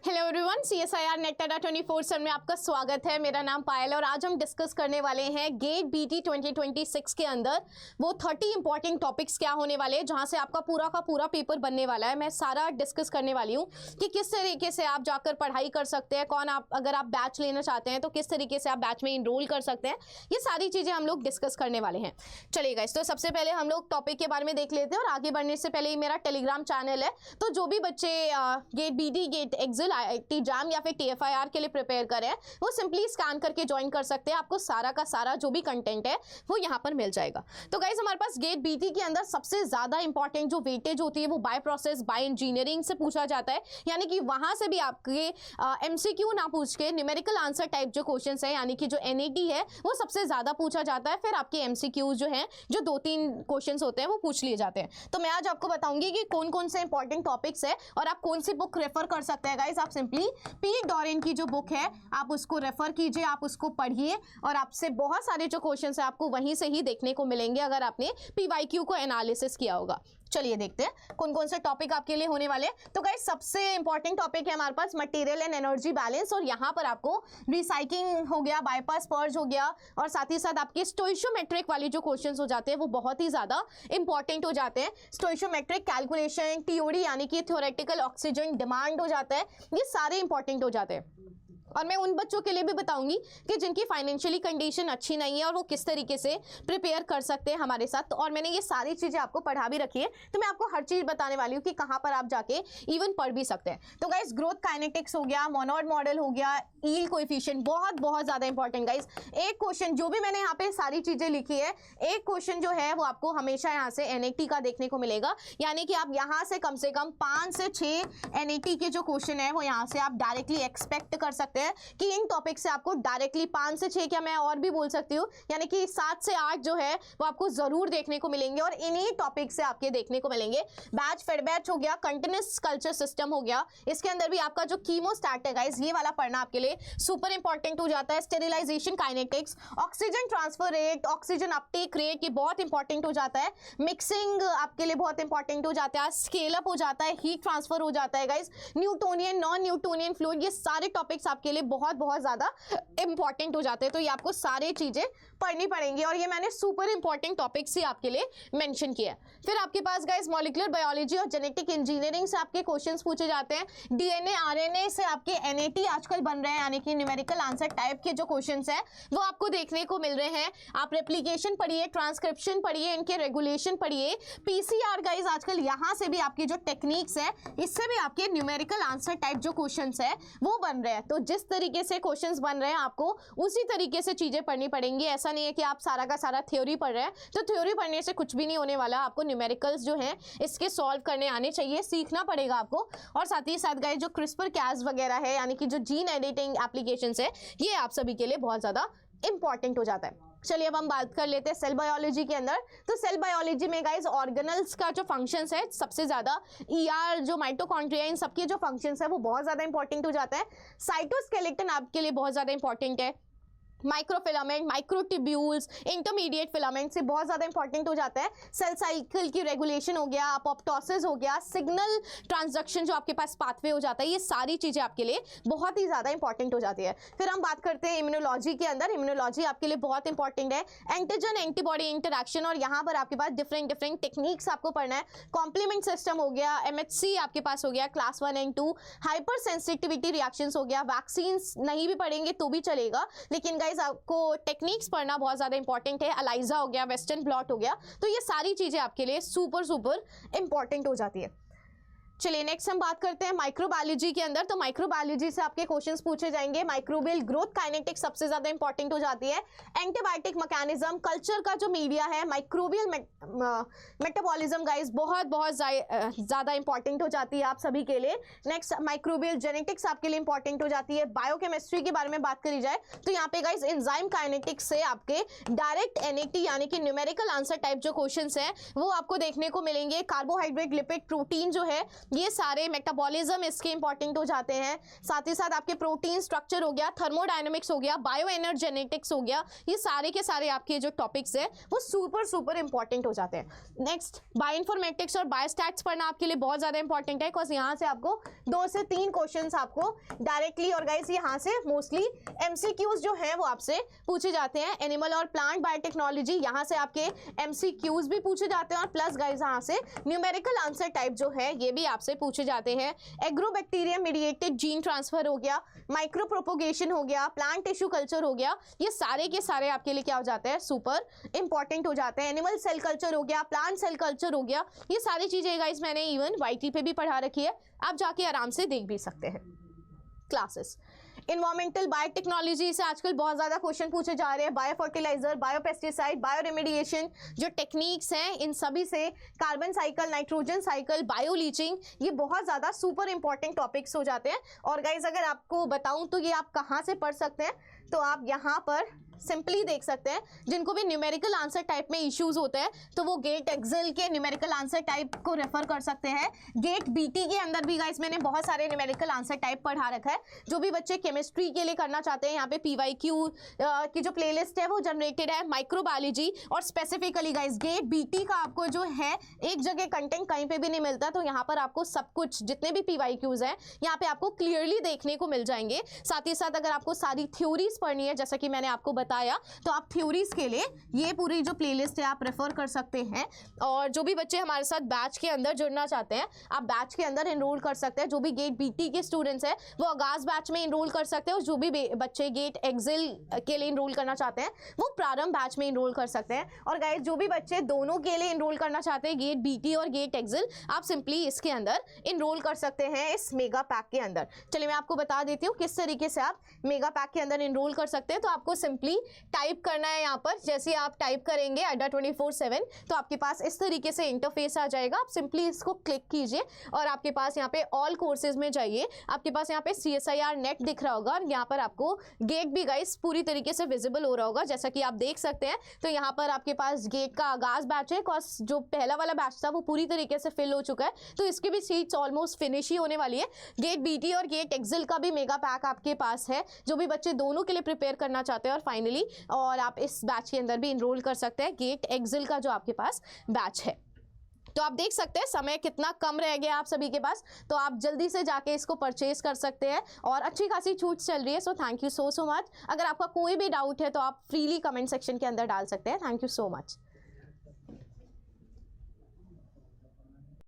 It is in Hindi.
हेलो एवरीवन, CSIR नेट अड्डा 24/7 में आपका स्वागत है। मेरा नाम पायल है और आज हम डिस्कस करने वाले हैं गेट BT 2026 के अंदर वो 30 इंपॉर्टेंट टॉपिक्स क्या होने वाले हैं, जहां से आपका पूरा का पूरा पेपर बनने वाला है। मैं सारा डिस्कस करने वाली हूं कि किस तरीके से आप जाकर पढ़ाई कर सकते हैं, अगर आप बैच लेना चाहते हैं तो किस तरीके से आप बैच में इनरोल कर सकते हैं। ये सारी चीज़ें हम लोग डिस्कस करने वाले हैं। चलिए गाइस, तो सबसे पहले हम लोग टॉपिक के बारे में देख लेते हैं और आगे बढ़ने से पहले मेरा टेलीग्राम चैनल है, तो जो भी बच्चे GAT BT, GATE XL, IIT JAM या फिर TFIR के लिए प्रिपेयर करें वो सिंपली स्कैन करके ज्वाइन कर सकते हैं। आपको सारा का सारा जो भी कंटेंट है वो यहाँ पर मिल जाएगा। तो गाइस, हमारे पास गेट BT के अंदर सबसे ज्यादा इंपॉर्टेंट जो वेटेज होती है वो बाय प्रोसेस, बाय इंजीनियरिंग से पूछा जाता है, यानी कि वहां से भी आपके MCQ ना पूछ के न्यूमेरिकल आंसर टाइप जो क्वेश्चन है, यानी कि जो NAT है वो सबसे ज्यादा पूछा जाता है। फिर आपके MCQ जो है, जो 2-3 क्वेश्चन होते हैं वो पूछ लिए जाते हैं। तो मैं आज आपको बताऊंगी कि कौन कौन से इंपॉर्टेंट टॉपिक्स है और आप कौन सी बुक रेफर कर सकते हैं। गाइस, आप सिंपली पीट डोरेन की जो बुक है आप उसको रेफर कीजिए, आप उसको पढ़िए और आपसे बहुत सारे जो क्वेश्चंस है आपको वहीं से ही देखने को मिलेंगे अगर आपने PYQ को एनालिसिस किया होगा। चलिए देखते हैं कौन कौन से टॉपिक आपके लिए होने वाले हैं। तो गाइस, सबसे इंपॉर्टेंट टॉपिक है हमारे पास मटेरियल एंड एनर्जी बैलेंस, और यहाँ पर आपको रिसाइकिलिंग हो गया, बाईपास पर्ज हो गया, और साथ ही साथ आपके स्टोइशियोमेट्रिक वाले जो क्वेश्चंस हो जाते हैं वो बहुत ही ज्यादा इंपॉर्टेंट हो जाते हैं। स्टोइशियोमेट्रिक कैलकुलेशन, TOD यानी कि थ्योरेटिकल ऑक्सीजन डिमांड हो जाता है, ये सारे इंपॉर्टेंट हो जाते हैं। और मैं उन बच्चों के लिए भी बताऊंगी कि जिनकी फाइनेंशियली कंडीशन अच्छी नहीं है और वो किस तरीके से प्रिपेयर कर सकते हैं हमारे साथ। और मैंने ये सारी चीजें आपको पढ़ा भी रखी है, तो मैं आपको हर चीज बताने वाली हूँ कि कहाँ पर आप जाके इवन पढ़ भी सकते हैं। तो गाइस, ग्रोथ काइनेटिक्स हो गया, मोनोड मॉडल हो गया, यील्ड कोएफिशिएंट, बहुत बहुत ज्यादा इंपॉर्टेंट। गाइस, एक क्वेश्चन जो भी मैंने यहाँ पे सारी चीजें लिखी है, एक क्वेश्चन जो है वो आपको हमेशा यहाँ से NAT का देखने को मिलेगा, यानी कि आप यहाँ से कम 5 से 6 NAT के जो क्वेश्चन है वो यहाँ से आप डायरेक्टली एक्सपेक्ट कर सकते हैं कि इन टॉपिक से आपको डायरेक्टली 5 से 6, क्या मैं और भी बोल सकती हूँ, यानी कि 7 से 8 जो है वो आपको जरूर देखने को मिलेंगे और इन्हीं टॉपिक से आपके देखने को मिलेंगे। बैच फेड बैच हो गया, कंटिन्यूअस कल्चर सिस्टम हो गया, इसके अंदर भी आपका जो कीमोस्टैट है गाइस, ये वाला पढ़ना आपके लिए सुपर इंपॉर्टेंट हो जाता है। Sterilisation kinetics, oxygen transfer rate, oxygen uptake rate, ये बहुत इंपॉर्टेंट हो जाता है। मिक्सिंग आपके लिए बहुत इंपॉर्टेंट हो जाता है। स्केल अप हो जाता है, हीट ट्रांसफर हो जाता है guys, Newtonian, non Newtonian fluid, ये सारे टॉपिक्स आपके लिए बहुत बहुत ज्यादा इंपॉर्टेंट हो जाते हैं। तो ये आपको सारी चीजें पढ़नी पड़ेंगी और ये मैंने सुपर इंपॉर्टेंट टॉपिक्स ही आपके लिए मेंशन किया है। फिर आपके पास गाइस मॉलिक्यूलर बायोलॉजी और जेनेटिक इंजीनियरिंग से आपके क्वेश्चंस पूछे जाते हैं। DNA RNA से आपके NAT आजकल बन रहे हैं, यानी कि न्यूमेरिकल आंसर टाइप के जो क्वेश्चंस है वो आपको देखने को मिल रहे हैं। आप रेप्लिकेशन पढ़िए, ट्रांसक्रिप्शन पढ़िए, इनके रेगुलेशन पढ़िए। PCR गाइस, आजकल यहाँ से भी आपकी जो टेक्निक्स है इससे भी आपके न्यूमेरिकल आंसर टाइप जो क्वेश्चंस है वो बन रहे हैं। तो जिस तरीके से क्वेश्चंस बन रहे हैं आपको उसी तरीके से चीजें पढ़नी पड़ेंगी। ऐसा नहीं है कि आप सारा का सारा थ्योरी पढ़ रहे हैं, तो थ्योरी पढ़ने से कुछ भी नहीं होने वाला। आपको न्यूमेरिकल्स जो हैं इसके सॉल्व करने आने चाहिए, सीखना पड़ेगा आपको। और साथ ही साथ गाइस, जो CRISPR-Cas वगैरह है, यानी कि जो जीन एडिटिंग एप्लीकेशंस है, ये आप सभी के लिए बहुत ज्यादा इंपॉर्टेंट हो जाता है। चलिए अब हम बात कर लेते हैं सेल बायोलॉजी के अंदर। तो सेल बायोलॉजी में गाइस ऑर्गेनल्स का जो फंक्शंस है सबसे ज्यादा, ER, जो माइटोकॉन्ड्रिया, इन सबके जो फंक्शंस है वो बहुत ज्यादा इंपॉर्टेंट हो जाता है। साइटोस्केलेटन आपके लिए बहुत ज्यादा इंपॉर्टेंट है। माइक्रोफिलामेंट, माइक्रोट्यूब्यूल्स, इंटरमीडिएट फिलामेंट से बहुत ज्यादा इंपॉर्टेंट हो जाता है। सेल साइकिल की रेगुलेशन हो गया, अपोप्टोसिस हो गया, सिग्नल ट्रांसडक्शन जो आपके पास पाथवे हो जाता है, ये सारी चीजें आपके लिए बहुत ही ज्यादा इंपॉर्टेंट हो जाती है। फिर हम बात करते हैं इम्यूनोलॉजी के अंदर। इम्यूनोलॉजी आपके लिए बहुत इंपॉर्टेंट है। एंटीजन एंटीबॉडी इंटरैक्शन, और यहाँ पर आपके पास डिफरेंट टेक्निक्स आपको पढ़ना है। कॉम्प्लीमेंट सिस्टम हो गया, MHC आपके पास हो गया, class 1 and 2, hyper sensitivity reactions हो गया। वैक्सीन नहीं भी पढ़ेंगे तो भी चलेगा, लेकिन गाइस आपको टेक्निक्स पढ़ना बहुत ज्यादा इंपॉर्टेंट है। अलाइजा हो गया, वेस्टर्न ब्लॉट हो गया, तो ये सारी चीजें आपके लिए सुपर इंपॉर्टेंट हो जाती है। चलिए नेक्स्ट हम बात करते हैं माइक्रोबायोलॉजी के अंदर। तो माइक्रोबायोलॉजी से आपके क्वेश्चंस पूछे जाएंगे। माइक्रोबियल ग्रोथ काइनेटिक्स सबसे ज्यादा इंपॉर्टेंट हो जाती है। एंटीबायोटिक मैकेनिज्म, कल्चर का जो मीडिया है, माइक्रोबियल मेटाबॉलिज्म गाइस बहुत ज्यादा इंपॉर्टेंट हो जाती है आप सभी के लिए। नेक्स्ट माइक्रोबियल जेनेटिक्स आपके लिए इंपॉर्टेंट हो जाती है। बायोकेमिस्ट्री के बारे में बात करी जाए तो यहाँ पे गाइस एंजाइम काइनेटिक्स से आपके डायरेक्ट NAT यानी कि न्यूमेरिकल आंसर टाइप जो क्वेश्चन है वो आपको देखने को मिलेंगे। कार्बोहाइड्रेट, लिपिड, प्रोटीन जो है ये सारे मेटाबॉलिज्म इसके इंपॉर्टेंट हो जाते हैं। साथ ही साथ आपके प्रोटीन स्ट्रक्चर हो गया, थर्मोडायनेमिक्स हो गया, बायो एनर्जेनेटिक्स हो गया, ये सारे के सारे आपके जो टॉपिक्स है वो सुपर इंपॉर्टेंट हो जाते हैं। नेक्स्ट बायोइन्फॉर्मेटिक्स और बायोस्टैट्स पढ़ना आपके लिए बहुत ज्यादा इंपॉर्टेंट है, बिकॉज यहाँ से आपको 2 से 3 क्वेश्चंस आपको डायरेक्टली और गाइस यहाँ से मोस्टली एमसीक्यूज जो है वो आपसे पूछे जाते हैं। एनिमल और प्लांट बायोटेक्नोलॉजी, यहाँ से आपके एमसीक्यूज भी पूछे जाते हैं और प्लस गाइस यहाँ से न्यूमेरिकल आंसर टाइप जो है ये भी आपसे पूछे जाते हैं। एग्रोबैक्टीरियम मीडिएटेड जीन ट्रांसफर हो गया, माइक्रो प्रोपोगेशन हो गया, प्लांट टिश्यू कल्चर हो गया, ये सारे के सारे आपके लिए क्या हो जाते हैं, सुपर इंपॉर्टेंट हो जाते हैं। एनिमल सेल कल्चर हो गया, प्लांट सेल कल्चर हो गया, ये सारी चीजें गाइस मैंने इवन वाईटी पे भी पढ़ा रखी है, आप जाके आराम से देख भी सकते हैं क्लासेस। इन्वायरमेंटल बायोटेक्नोलॉजी से आजकल बहुत ज़्यादा क्वेश्चन पूछे जा रहे हैं। Bio fertiliser, bio pesticide, bio remediation जो टेक्निक्स हैं, इन सभी से carbon cycle, nitrogen cycle, bio leaching, ये बहुत ज़्यादा सुपर इंपॉर्टेंट टॉपिक्स हो जाते हैं। और गाइज अगर आपको बताऊं तो ये आप कहाँ से पढ़ सकते हैं, तो आप यहाँ पर सिंपली देख सकते हैं। जिनको भी न्यूमेरिकल आंसर टाइप में इश्यूज होते हैं तो वो गेट एक्सेल के न्यूमेरिकल आंसर टाइप को रेफर कर सकते हैं। गेट बीटी के अंदर भी गाइस मैंने बहुत सारे न्यूमेरिकल आंसर टाइप पढ़ा रखा है। जो भी बच्चे केमिस्ट्री के लिए करना चाहते हैं, यहाँ पे पीवाईक्यू की जो प्लेलिस्ट है वो जनरेटेड है। माइक्रोबायोलॉजी और स्पेसिफिकली गाइस गेट बीटी का आपको जो है एक जगह कंटेंट कहीं पे भी नहीं मिलता, तो यहाँ पर आपको सब कुछ जितने भी पीवाईक्यूज हैं यहाँ पे आपको क्लियरली देखने को मिल जाएंगे। साथ ही साथ अगर आपको सारी थ्योरीज पढ़नी है, जैसा कि मैंने आपको बताया, तो आप थ्योरीज के लिए ये पूरी जो प्लेलिस्ट है आप रेफर कर सकते हैं। और जो भी बच्चे हमारे साथ बैच के अंदर जुड़ना चाहते हैं, आप बैच के अंदर एनरोल कर सकते हैं। जो भी गेट बीटी के स्टूडेंट्स हैं वो आगाज बैच में एनरोल कर सकते हैं, और जो भी बच्चे गेट एक्सेल के लिए एनरोल करना चाहते हैं वो प्रारंभ बैच में एनरोल कर सकते हैं। और गाइस जो भी बच्चे दोनों के लिए एनरोल करना चाहते हैं, गेट बीटी और गेट एक्सेल, आप सिंपली इसके अंदर एनरोल कर सकते हैं इस मेगा पैक के अंदर। चलिए मैं आपको बता देती हूँ किस तरीके से आप मेगा पैक के अंदर एनरोल कर सकते हैं। तो आपको सिंपली टाइप करना है यहाँ पर, जैसे आप टाइप करेंगे अड्डा 24/7 तो आपके पास इस तरीके से इंटरफेस आ जाएगा। आप सिंपली इसको क्लिक कीजिए और आपके पास यहाँ पे ऑल कोर्सेज में जाइए। आपके पास यहाँ पे CSIR नेट दिख रहा होगा और यहाँ पर आपको गेट भी गाइस पूरी तरीके से विजिबल हो रहा होगा, जैसा कि आप देख सकते हैं। तो यहाँ पर आपके पास गेट का आगाज बैच है, कॉज जो पहला वाला बैच था वो पूरी तरीके से फिल हो चुका है, तो इसकी भी सीट्स ऑलमोस्ट फिनिश ही होने वाली है। गेट बीटी और गेट एक्सेल का भी मेगा पैक आपके पास है, जो भी बच्चे दोनों के लिए प्रिपेयर करना चाहते हैं। और फाइनली और आप इस बैच के अंदर भी इनरोल कर सकते हैं गेट एक्सेल का जो आपके पास बैच है। तो आप देख सकते हैं समय कितना कम रह गया आप सभी के पास, तो आप जल्दी से जाके इसको परचेज कर सकते हैं और अच्छी खासी छूट चल रही है। So thank you so much. अगर आपका कोई भी डाउट है तो आप फ्रीली कमेंट सेक्शन के अंदर डाल सकते हैं। Thank you so much.